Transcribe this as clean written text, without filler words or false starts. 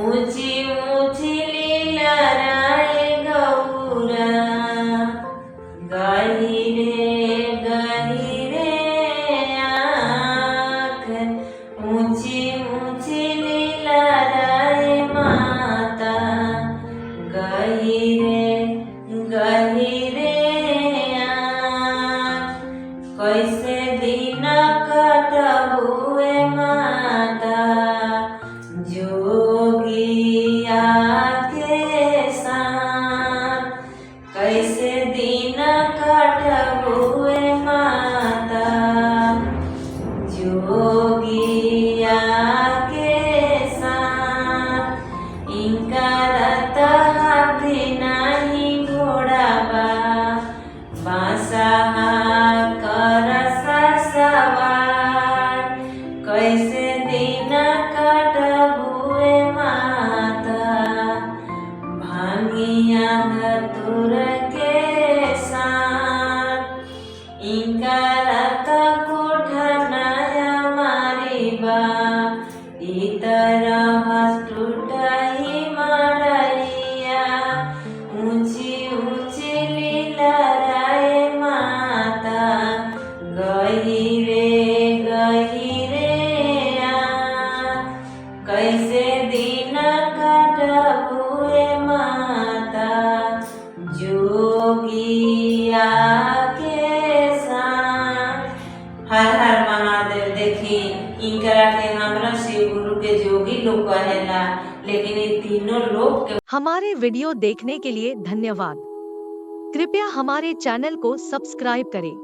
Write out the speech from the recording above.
ऊंची ऊंची लीलराए गौरा, गहिरे आँख, ऊंची ऊंची लीलराए माता, गहिरे आँख। कैसे दिन कटबुए माता, जोगिया के साथ। कैसे दिन कटबुए माता, जोगिया के साथ। इनका रता हाथी नाही घोड़ा बा, बांसा सवार। कैसे दिन कटबुए माता, भांगिया धतुर के साथ। इनका रत कोठनाया मारी बा, तरह टूटही मरैया। ऊंची ऊंची लीलराए माता, गहिरे आँख। कैसे दिन कटबुए माता, जोगिया के साथ। हर हर महादेव। देखी इनकरा के हमरा शिव गुरु के जोगी लोग कहेला, लेकिन ये तीनों लोग के। हमारे वीडियो देखने के लिए धन्यवाद। कृपया हमारे चैनल को सब्सक्राइब करें।